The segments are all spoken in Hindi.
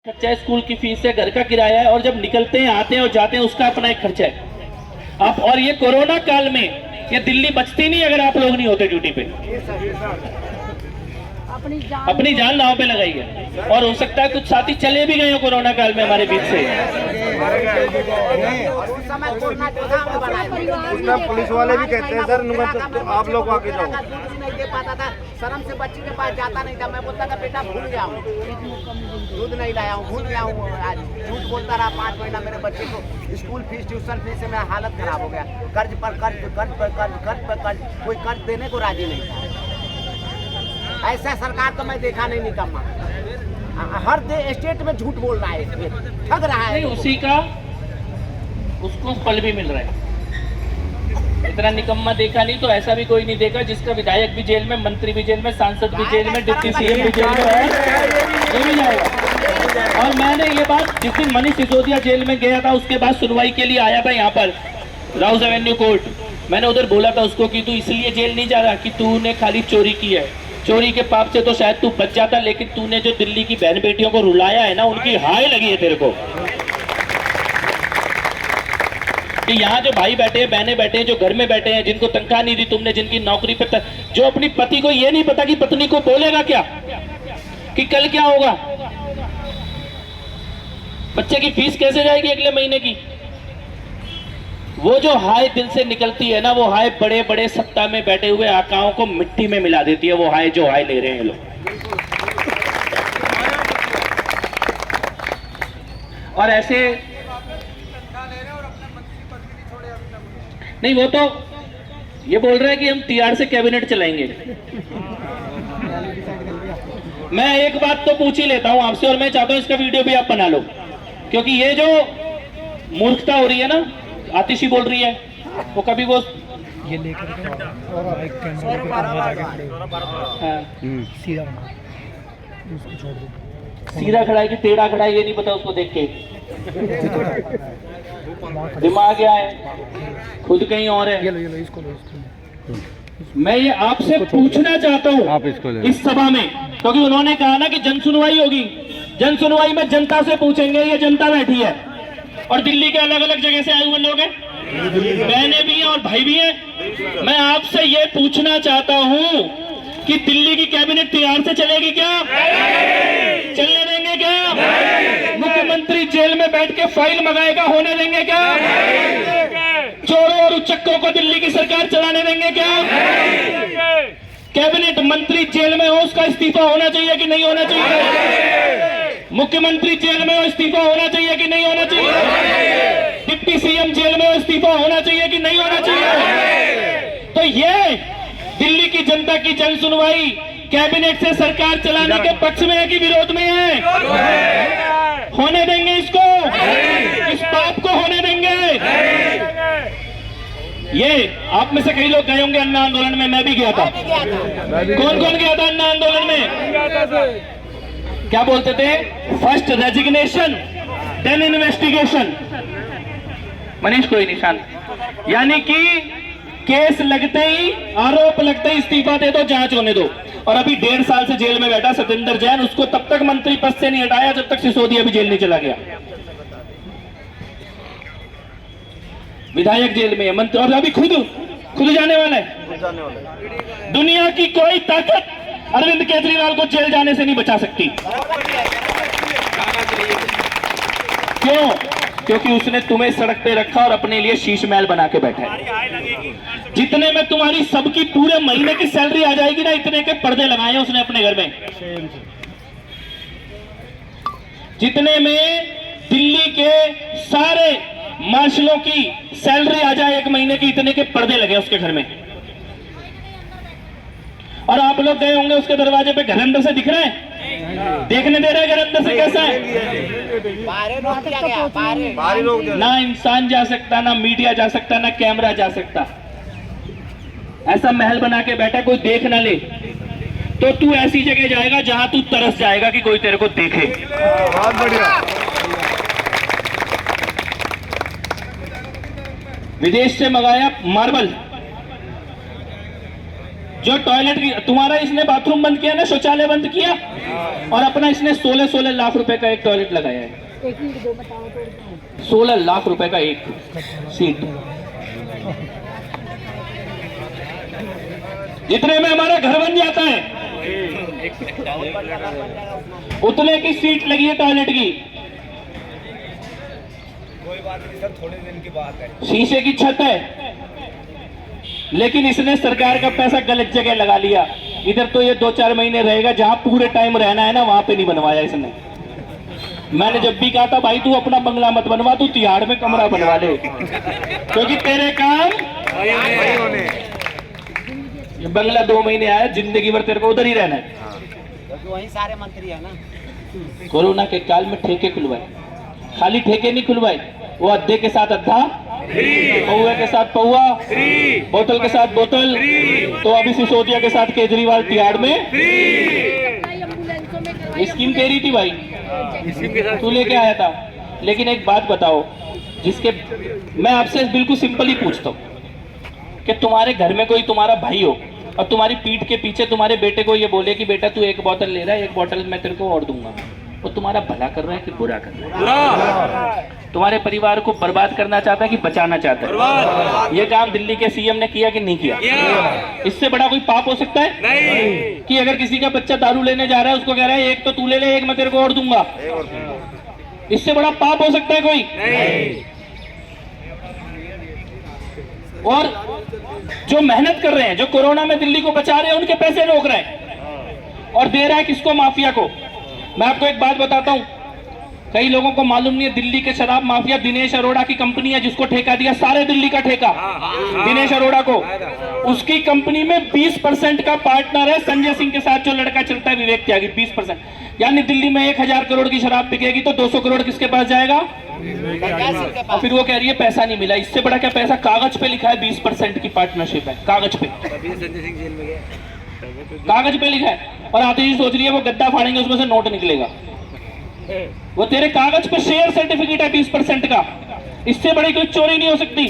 खर्चा है, स्कूल की फीस है, घर का किराया है, और जब निकलते हैं आते हैं और जाते हैं उसका अपना एक खर्चा है। आप और ये कोरोना काल में ये दिल्ली बचती नहीं अगर आप लोग नहीं होते ड्यूटी पे। अपनी जान लाओ पे लगाई है, और हो सकता है कुछ साथी चले भी गए हो कोरोना काल में हमारे बीच से। पुलिस वाले भी कहते हैं सर आप लोग आगे जाओ। नहीं दे पाता था, शर्म से बच्ची के पास जाता नहीं था। मैं बोलता था बेटा भूल गया हूँ, दूध नहीं लाया हूँ, भूल गया हूँ। आज झूठ बोलता रहा 5 महीना। मेरे बच्चे को स्कूल फीस ट्यूशन फीस से मेरा हालत खराब हो गया। कर्ज पर कर्ज, कर्ज पर कर्ज, कर्ज पर कर्ज, कोई कर्ज देने को राजी नहीं था। ऐसा सरकार तो मैं देखा नहीं निकम्मा। हर स्टेट में झूठ बोल रहा है, ठग रहा है। उसी का उसको फल भी मिल रहा है। इतना निकम्मा देखा नहीं तो ऐसा भी कोई नहीं देखा जिसका विधायक भी जेल में, मंत्री भी जेल में, सांसद भी जेल में, डिप्टी सीएम भी जेल में है, ये भी जाएगा। और मैंने ये बात जिस दिन मनीष सिसोदिया जेल में गया था उसके बाद सुनवाई के लिए आया था यहाँ पर राउज एवेन्यू कोर्ट, मैंने उधर बोला था उसको कि तू इसलिए जेल नहीं जा रहा कि तूने खाली चोरी की है, चोरी के पाप से तो शायद तू बच जाता, लेकिन तूने जो दिल्ली की बहन बेटियों को रुलाया है ना, उनकी हाय लगी है तेरे को। कि यहाँ जो भाई बैठे हैं, बहनें बैठे हैं, जो घर में बैठे हैं, जिनको तनख्वाह नहीं दी तुमने, जिनकी नौकरी पे जो अपनी पति को ये नहीं पता कि पत्नी को बोलेगा क्या, कि कल क्या होगा, बच्चे की फीस कैसे जाएगी अगले महीने की, वो जो हाय दिल से निकलती है ना, वो हाय बड़े बड़े सत्ता में बैठे हुए आकाओं को मिट्टी में मिला देती है। वो हाय जो हाय ले रहे हैं लोग। और ऐसे नहीं, वो तो ये बोल रहे हैं कि हम TR से कैबिनेट चलाएंगे। मैं एक बात तो पूछ ही लेता हूं आपसे, और मैं चाहता हूं इसका वीडियो भी आप बना लो, क्योंकि ये जो मूर्खता हो रही है ना, आतिशी बोल रही है, वो कभी वो ये लेकर और एक सीधा खड़ा है कि टेढ़ा खड़ा है ये नहीं पता उसको देख के। दिमाग क्या है, खुद कहीं और है। मैं ये आपसे पूछना चाहता हूँ इस सभा में, क्योंकि उन्होंने कहा ना कि जन सुनवाई होगी, जन सुनवाई में जनता से पूछेंगे। ये जनता बैठी है और दिल्ली के अलग अलग जगह से आए हुए लोग हैं, बहनें भी हैं और भाई भी हैं। मैं आपसे ये पूछना चाहता हूँ कि दिल्ली की कैबिनेट TR से चलेगी क्या? चलने देंगे क्या? मुख्यमंत्री जेल में बैठ के फाइल मंगाएगा, होने देंगे क्या? चोरों और उचक्कों को दिल्ली की सरकार चलाने देंगे क्या? कैबिनेट मंत्री जेल में हो, उसका इस्तीफा होना चाहिए कि नहीं होना चाहिए? मुख्यमंत्री जेल में हो, इस्तीफा होना चाहिए कि नहीं होना चाहिए? डिप्टी सीएम जेल में हो, इस्तीफा होना चाहिए कि नहीं होना चाहिए? तो ये दिल्ली की जनता की जन सुनवाई कैबिनेट से सरकार चलाने के पक्ष में है कि विरोध में है? होने देंगे इसको? इस पाप को होने देंगे? ये आप में से कई लोग गए होंगे अन्ना आंदोलन में, मैं भी गया था। कौन कौन गया था अन्ना आंदोलन में? क्या बोलते थे? First resignation then investigation. Manish कोई निशान, यानी कि केस लगते ही, आरोप लगते ही इस्तीफा दे दो, जांच होने दो। और अभी 1.5 साल से जेल में बैठा सतेंद्र जैन, उसको तब तक मंत्री पद से नहीं हटाया जब तक सिसोदिया भी जेल नहीं चला गया। विधायक जेल में है, मंत्री, और अभी खुद जाने वाला है। दुनिया की कोई ताकत अरविंद केजरीवाल को जेल जाने से नहीं बचा सकती। क्यों? क्योंकि उसने तुम्हें सड़क पे रखा और अपने लिए शीश महल बना के बैठा है। जितने में तुम्हारी सबकी पूरे महीने की सैलरी आ जाएगी ना, इतने के पर्दे लगाए हैं उसने अपने घर में। जितने में दिल्ली के सारे मार्शलों की सैलरी आ जाए 1 महीने की, इतने के पर्दे लगे उसके घर में। और आप लोग गए होंगे उसके दरवाजे पे, घर अंदर से दिख रहा है? देखने दे रहे हैं घर अंदर से कैसा है? ना इंसान जा सकता, ना मीडिया जा सकता, ना कैमरा जा सकता। ऐसा महल बना के बैठा, कोई देख ना ले तो तू ऐसी जगह जाएगा जहां तू तरस जाएगा कि कोई तेरे को देखे। बहुत बढ़िया। विदेश से मंगाया मार्बल, जो टॉयलेट की, तुम्हारा इसने बाथरूम बंद किया ना, शौचालय बंद किया, और अपना इसने 16 लाख रुपए का एक टॉयलेट लगाया है। 16 लाख रुपए का एक सीट। जितने में हमारा घर बन जाता है उतने की सीट लगी है टॉयलेट की। कोई बात नहीं सर, थोड़े दिन की बात है। शीशे की छत है, लेकिन इसने सरकार का पैसा गलत जगह लगा लिया। इधर तो ये 2-4 महीने रहेगा, जहां पूरे टाइम रहना है ना वहां पे नहीं बनवाया इसने। मैंने जब भी कहा था भाई तू अपना बंगला मत बनवा, तू तिहाड़ में कमरा बनवा ले, क्योंकि तेरे काम ये बंगला 2 महीने आया, जिंदगी भर तेरे को उधर ही रहना है। क्योंकि वही सारे मंत्री है ना। कोरोना के काल में ठेके खुलवाए, खाली ठेके नहीं खुलवाए, वो अद्धे के साथ अद्धा, पौवे के साथ पौवा, बोतल के साथ बोतल। तो अभी सिसोदिया के साथ केजरीवाल तिहाड़ में स्कीम दे रही थी भाई, तू लेके आया था। लेकिन एक बात बताओ, जिसके मैं आपसे बिल्कुल सिंपल ही पूछता हूँ कि तुम्हारे घर में कोई तुम्हारा भाई हो और तुम्हारी पीठ के पीछे तुम्हारे बेटे को ये बोले कि बेटा तू 1 बोतल ले रहा है, 1 बोतल मैं तेरे को और दूंगा, वो तुम्हारा भला कर रहा है कि बुरा कर रहा है? तुम्हारे परिवार को बर्बाद करना चाहता है कि बचाना चाहता है? ये काम दिल्ली के सीएम ने किया कि नहीं किया? इससे बड़ा कोई पाप हो सकता है? नहीं। कि अगर किसी का बच्चा दारू लेने जा रहा है, उसको कह रहा है 1 तो तू ले ले, 1 मैं तेरे को और दूंगा, इससे बड़ा पाप हो सकता है कोई? नहीं। और जो मेहनत कर रहे हैं, जो कोरोना में दिल्ली को बचा रहे हैं, उनके पैसे रोक रहे हैं और दे रहा है किसको? माफिया को। मैं आपको एक बात बताता हूं, कई लोगों को मालूम नहीं है, दिल्ली के शराब माफिया दिनेश अरोड़ा की कंपनी है, जिसको ठेका दिया सारे दिल्ली का ठेका दिनेश अरोड़ा को। उसकी कंपनी में 20% का पार्टनर है संजय सिंह के साथ जो लड़का चलता है विवेक त्यागी, 20%। यानी दिल्ली में 1000 करोड़ की शराब बिकेगी तो 200 करोड़ किसके पास जाएगा? और फिर वो कह रही है पैसा नहीं मिला। इससे बड़ा क्या पैसा? कागज पे लिखा है 20% की पार्टनरशिप है, कागज पे, कागज पे लिखा है। और आते ही सोच रही है वो गद्दा फाड़ेंगे उसमें से नोट निकलेगा। वो तेरे कागज पे शेयर सर्टिफिकेट है 20% का। इससे बड़ी कोई चोरी नहीं हो सकती।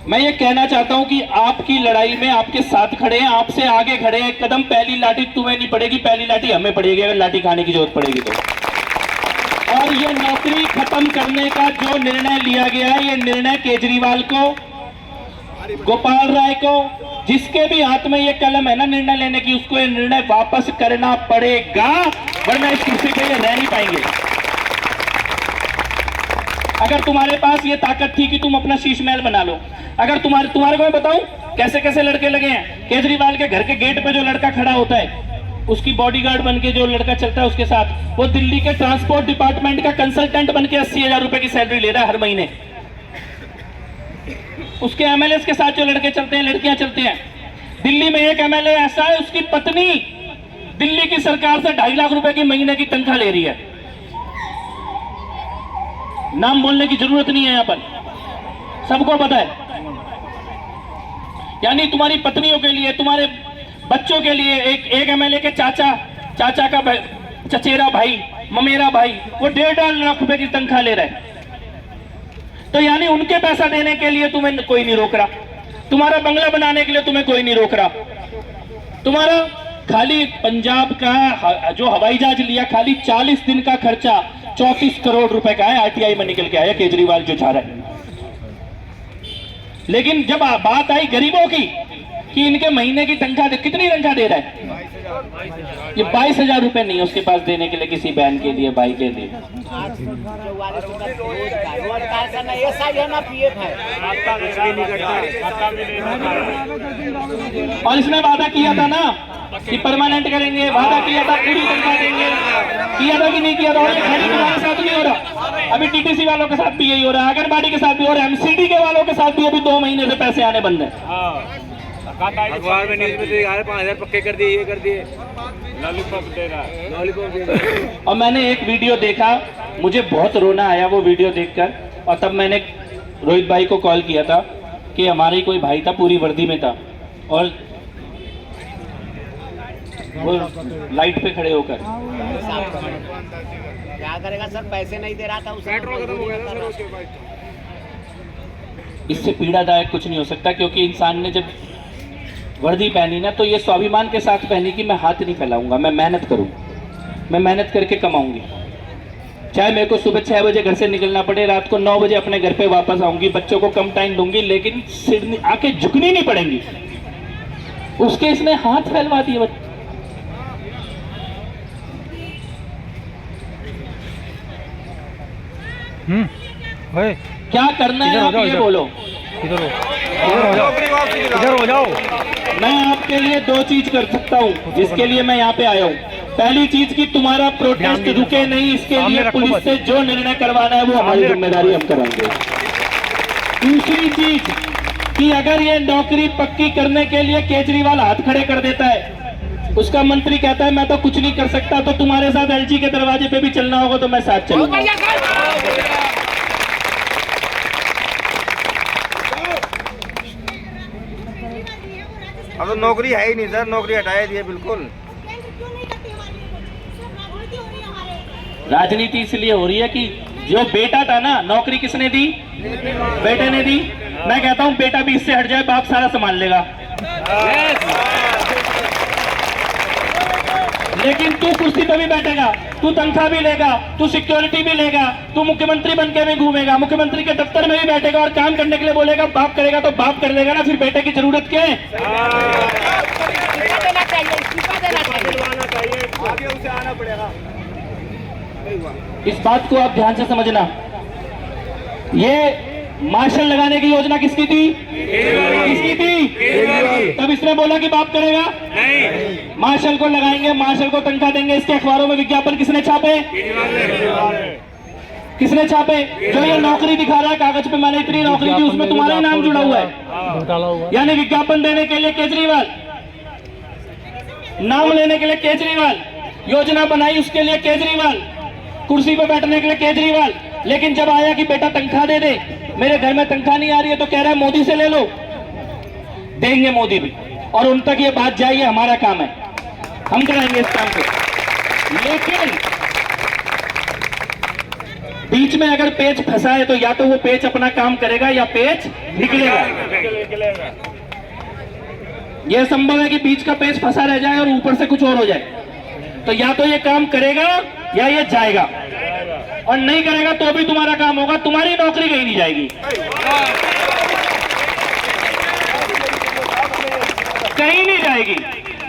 मैं ये कहना चाहता हूं कि आपकी लड़ाई में आपके साथ खड़े हैं, आपसे आगे खड़े हैं। एक कदम, पहली लाठी तुम्हें नहीं पड़ेगी, पहली लाठी हमें पड़ेगी अगर लाठी खाने की जरूरत पड़ेगी तो। और ये नौकरी खत्म करने का जो निर्णय लिया गया है, ये निर्णय केजरीवाल को, गोपाल राय को, जिसके भी हाथ में ये कलम है ना निर्णय लेने की, उसको ये निर्णय वापस करना पड़ेगा, वरना इस कुर्सी पे ये रह नहीं पाएंगे। अगर तुम्हारे पास ये ताकत थी कि तुम अपना शीश महल बना लो, अगर तुम्हारे को मैं बताऊं कैसे कैसे लड़के लगे हैं। केजरीवाल के घर के गेट पे जो लड़का खड़ा होता है, उसकी बॉडीगार्ड बनके जो लड़का चलता है उसके साथ, वो दिल्ली के ट्रांसपोर्ट डिपार्टमेंट का कंसल्टेंट बनके 80,000 रुपए की सैलरी ले रहा है हर महीने। उसके एमएलए के साथ जो लड़के चलते हैं, लड़कियां चलती हैं। दिल्ली में एक एमएलए ऐसा है, उसकी पत्नी दिल्ली की सरकार से 2.5 लाख रुपए की महीने की तनख्वाह ले रही है। नाम बोलने की जरूरत नहीं है, यहां पर सबको पता है। यानी तुम्हारी पत्नियों के लिए, तुम्हारे बच्चों के लिए एक एमएलए के चाचा का चचेरा भाई, ममेरा भाई, वो 1.5 लाख रुपए की तनख्वाह ले रहा है। तो यानी उनके पैसा देने के लिए तुम्हें कोई नहीं रोक रहा, तुम्हारा बंगला बनाने के लिए तुम्हें कोई नहीं रोक रहा। तुम्हारा खाली पंजाब का जो हवाई जहाज लिया, खाली 40 दिन का खर्चा 34 करोड़ रुपए का है, आरटीआई में निकल के आया केजरीवाल जो चाह रहा है। लेकिन जब बात आई गरीबों की कि इनके महीने की तनख्वाह कितनी तनख्वाह दे रहा है, ये 22,000 रुपए नहीं है उसके पास देने के लिए किसी बहन के लिए, भाई के लिए। और इसने वादा किया था ना कि परमानेंट करेंगे, वादा किया था पूरी तनख्वाह देंगे, किया था कि नहीं किया था? और के साथ भी हो रहा, अभी टीटीसी वालों के साथ भी यही हो रहा है, आंगनबाड़ी के साथ भी, और एमसीडी के वालों के साथ भी अभी 2 महीने से पैसे आने बंद है। अखबार में न्यूज में 5,000 पक्के कर दिए, ये कर दिए, लॉलीपॉप दे रहा है, लॉलीपॉप दे रहा है। और मैंने एक वीडियो देखा, मुझे बहुत रोना आया वो वीडियो देखकर। और तब मैंने रोहित भाई को कॉल किया था कि हमारे कोई भाई था, पूरी वर्दी में था, और वो लाइट पे खड़े होकर क्या करेगा सर, पैसे नहीं दे रहा था उसे। इससे पीड़ादायक कुछ नहीं हो सकता, क्योंकि इंसान ने जब वर्दी पहनी ना, तो ये स्वाभिमान के साथ पहनी कि मैं हाथ नहीं फैलाऊंगा, मैं मेहनत करूंगा, मैं मेहनत करके कमाऊंगी। चाहे मेरे को सुबह 6 बजे घर से निकलना पड़े, रात को 9 बजे अपने घर पे वापस आऊंगी, बच्चों को कम टाइम दूंगी, लेकिन सिर आके झुकनी नहीं पड़ेंगी। उसके इसने हाथ फैलवा दिए। ओए क्या करना है आप ये बोलो। इधर हो जाओ। मैं आपके लिए 2 चीज कर सकता हूँ, जिसके लिए मैं यहाँ पे आया हूँ। पहली चीज कि तुम्हारा प्रोटेस्ट रुके नहीं, इसके लिए पुलिस से जो निर्णय करवाना है वो हमारी जिम्मेदारी हम कराएंगे। दूसरी चीज कि अगर ये नौकरी पक्की करने के लिए केजरीवाल हाथ खड़े कर देता है, उसका मंत्री कहता है मैं तो कुछ नहीं कर सकता, तो तुम्हारे साथ एलजी के दरवाजे पे भी चलना होगा तो मैं साथ चलूंगा। अब तो नौकरी है ही नहीं सर, नौकरी हटाया दी है बिल्कुल। राजनीति इसलिए हो रही है कि जो बेटा था ना, नौकरी किसने दी? बेटे ने दी। मैं कहता हूं बेटा भी इससे हट जाए, बाप सारा संभाल लेगा। लेकिन तू कुर्सी पे भी बैठेगा, तू तनख्वाह भी लेगा, तू सिक्योरिटी भी लेगा, तू मुख्यमंत्री बनके भी घूमेगा, मुख्यमंत्री के दफ्तर में भी बैठेगा और काम करने के लिए बोलेगा, बाप करेगा तो बाप कर लेगा ना, फिर बेटे की जरूरत क्या है? इस बात को आप ध्यान से समझना। ये मार्शल लगाने की योजना किसकी थी? किसकी थी? तब इसने बोला कि बाप करेगा नहीं, मार्शल को लगाएंगे, मार्शल को तनख्वाह देंगे। इसके अखबारों में विज्ञापन किसने छापे? किसने छापे? जो ये नौकरी दिखा रहा है कागज पे, मैंने इतनी नौकरी दी, उसमें तुम्हारा ही नाम जुड़ा हुआ है। यानी विज्ञापन देने के लिए केजरीवाल, नाम लेने के लिए केजरीवाल, योजना बनाई उसके लिए केजरीवाल, कुर्सी पे बैठने के लिए केजरीवाल। लेकिन जब आया कि बेटा तनख्वाह दे दे, मेरे घर में तनख्वाह नहीं आ रही है, तो कह रहा है मोदी से ले लो। देंगे मोदी भी, और उन तक ये बात जाए, ये हमारा काम है, हम कराएंगे इस काम को। लेकिन बीच में अगर पेच फंसा है तो या तो वो पेच अपना काम करेगा या पेच निकलेगा। यह संभव है कि बीच का पेच फंसा रह जाए और ऊपर से कुछ और हो जाए। तो या तो ये काम करेगा या ये जाएगा, और नहीं करेगा तो भी तुम्हारा काम होगा, तुम्हारी नौकरी कहीं नहीं जाएगी, कहीं नहीं जाएगी।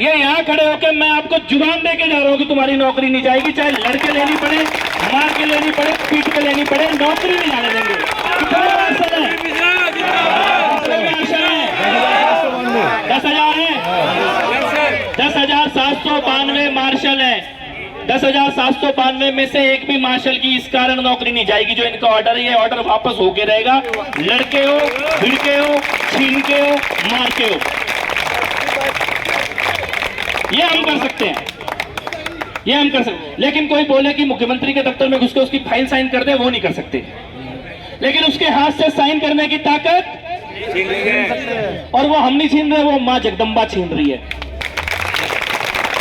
ये यहाँ खड़े होकर मैं आपको जुबान दे के जा रहा हूँ कि तुम्हारी नौकरी नहीं जाएगी, चाहे लड़के लेनी पड़े, मार के लेनी पड़े, पीट के लेनी पड़े, नौकरी नहीं जाने देंगे। कितने मार्शल है? 10,000 है, 10,792 मार्शल है। 10,792 में से एक भी मार्शल की इस कारण नौकरी नहीं जाएगी। जो इनका ऑर्डर है, ये ऑर्डर वापस होके रहेगा, लड़के हो, भिड़के हो, छीन के हो, मार के हो। ये हम कर सकते हैं, ये हम कर सकते हैं। लेकिन कोई बोले कि मुख्यमंत्री के दफ्तर में घुस के उसकी फाइल साइन कर दे, वो नहीं कर सकते। लेकिन उसके हाथ से साइन करने की ताकत और वो हम नहीं छीन रहे, वो मां जगदम्बा छीन रही है।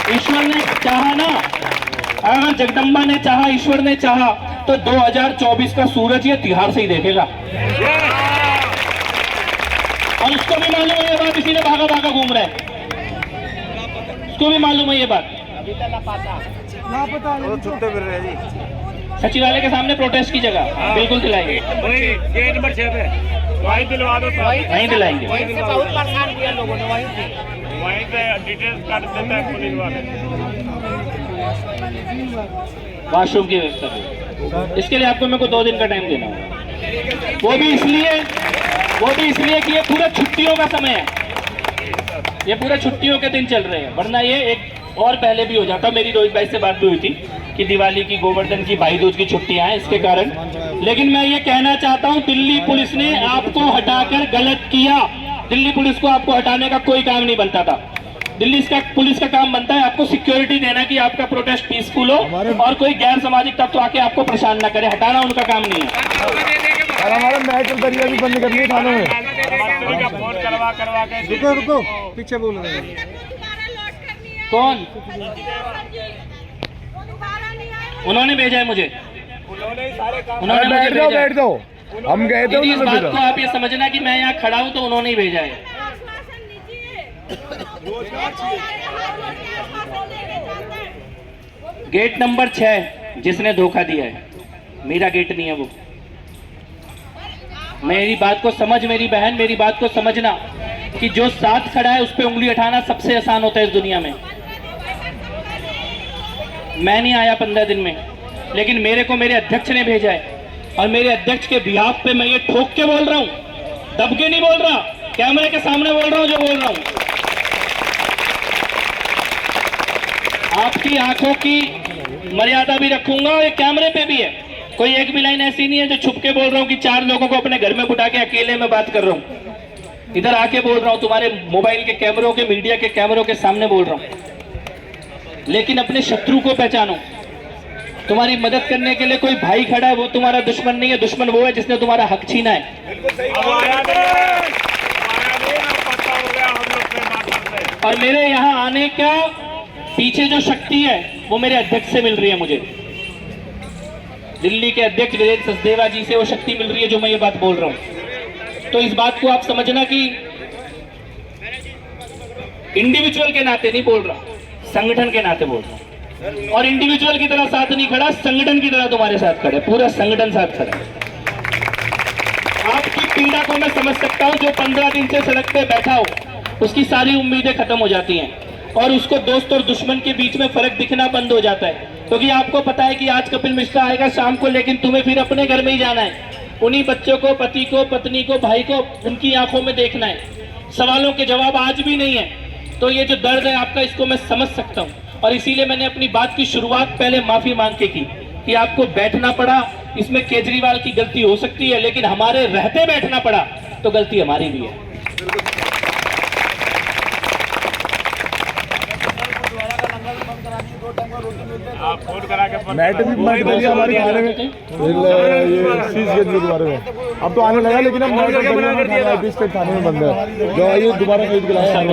ईश्वर ने चाहा ना, अगर जगदम्बा ने चाहा, ईश्वर ने चाहा, तो 2024 का सूरज ये तिहाड़ से ही देखेगा। और उसको भी मालूम है ये बात, इसीलिए भागा भागा घूम रहा है। उसको भी मालूम है ये बात। छुट्टे फिर रहे जी। सचिवालय के सामने प्रोटेस्ट की जगह बिल्कुल दिलाएंगे, गेट नंबर 6 पे वहीं दिलवा दो, वहीं दिलाएंगे। वहीं से बहुत परेशान किया लोगों ने, वहीं से डिटेल्स काट देता है पुलिस वाले। वॉशरूम की व्यवस्था करें। इसके लिए आपको मेरे को 2 दिन का टाइम देना होगा। वो भी इसलिए कि ये पूरा छुट्टियों का समय है, ये पूरे छुट्टियों के दिन चल रहे हैं, वरना ये एक और पहले भी हो जाता। मेरी रोहित भाई से बात भी हुई थी कि दिवाली की, गोवर्धन की, भाई दूज की छुट्टियां हैं इसके कारण। लेकिन मैं ये कहना चाहता हूं, दिल्ली पुलिस ने आपको हटाकर गलत किया। दिल्ली पुलिस को आपको हटाने का कोई काम नहीं बनता था। दिल्ली का पुलिस का काम बनता है आपको सिक्योरिटी देना कि आपका प्रोटेस्ट पीसफुल हो और कोई गैर सामाजिक तत्व आके आपको परेशान ना करे। हटाना उनका काम नहीं है। और हमारा मेडिकल दरिया भी बंद करनी है थानों में। फोन करवा के रुको पीछे बोल रहे हैं। कौन? उन्होंने भेजा है मुझे, उन्होंने मुझे भेजा है। बैठ दो, हम गए थे। इस बात को आप ये समझना कि मैं यहाँ खड़ा हूँ तो उन्होंने ही भेजा है। गेट नंबर 6 जिसने धोखा दिया है, मेरा गेट नहीं है वो। मेरी बात को समझ मेरी बहन, मेरी बात को समझना कि जो साथ खड़ा है उस पे उंगली उठाना सबसे आसान होता है इस दुनिया में। मैं नहीं आया 15 दिन में, लेकिन मेरे को मेरे अध्यक्ष ने भेजा है और मेरे अध्यक्ष के बिहाफ पे मैं ये ठोक के बोल रहा हूं, दब के नहीं बोल रहा, कैमरे के सामने बोल रहा हूं जो बोल रहा हूं। आपकी आंखों की मर्यादा भी रखूंगा और ये कैमरे पे भी है। कोई एक भी लाइन ऐसी नहीं है जो छुप के बोल रहा हूं कि 4 लोगों को अपने घर में बुला के अकेले में बात कर रहा हूं। इधर आके बोल रहा हूं, तुम्हारे मोबाइल के कैमरों के, मीडिया के कैमरों के सामने बोल रहा हूं। लेकिन अपने शत्रु को पहचानो। तुम्हारी मदद करने के लिए कोई भाई खड़ा है, वो तुम्हारा दुश्मन नहीं है, दुश्मन वो है जिसने तुम्हारा हक छीना है। और मेरे यहाँ आने का पीछे जो शक्ति है वो मेरे अध्यक्ष से मिल रही है। मुझे दिल्ली के अध्यक्ष वीरेंद्र सचदेवा जी से वो शक्ति मिल रही है जो मैं ये बात बोल रहा हूं। तो इस बात को आप समझना कि इंडिविजुअल के नाते नहीं बोल रहा, संगठन के नाते बोल रहा। और इंडिविजुअल की तरह साथ नहीं खड़ा, संगठन की तरह तुम्हारे साथ खड़ा है, पूरा संगठन साथ खड़ा है। आपकी पीड़ा को मैं समझ सकता हूं। जो 15 दिन से सड़क पे बैठा हो उसकी सारी उम्मीदें खत्म हो जाती हैं और उसको दोस्त और दुश्मन के बीच में फर्क दिखना बंद हो जाता है, क्योंकि आपको पता है कि आज कपिल मिश्रा आएगा शाम को, लेकिन तुम्हें फिर अपने घर में ही जाना है। उन्हीं बच्चों को, पति को, पत्नी को, भाई को उनकी आंखों में देखना है। सवालों के जवाब आज भी नहीं है। तो ये जो दर्द है आपका, इसको मैं समझ सकता हूँ और इसीलिए मैंने अपनी बात की शुरुआत पहले माफी मांग के की कि आपको बैठना पड़ा। इसमें केजरीवाल की गलती हो सकती है, लेकिन हमारे रहते बैठना पड़ा तो गलती हमारी भी है। आप फोन करा के मैट भी मैट कर दिया हमारे खाने में, ये सीज गेट के बारे में। अब तो आने लगा, लेकिन अब मैट खाने में बंद है, जो ये दोबारा खरीद के लाया है।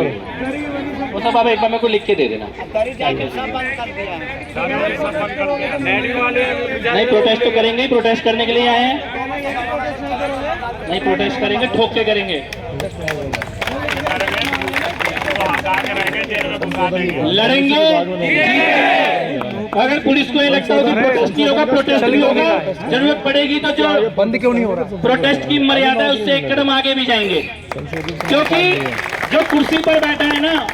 वो सब आप एक बार मेरे को लिख के दे देना। नहीं, प्रोटेस्ट तो करेंगे ही, प्रोटेस्ट करने के लिए आए हैं। नहीं, प्रोटेस्ट करेंगे, ठोक के करेंगे, लड़ेंगे। अगर पुलिस को ये लगता हो कि प्रोटेस्ट नहीं होगा, प्रोटेस्ट नहीं होगा, जरूरत पड़ेगी तो जो बंद क्यों नहीं हो रहा? प्रोटेस्ट की मर्यादा है उससे एक कदम आगे भी जाएंगे। क्योंकि जो कुर्सी पर बैठा है ना,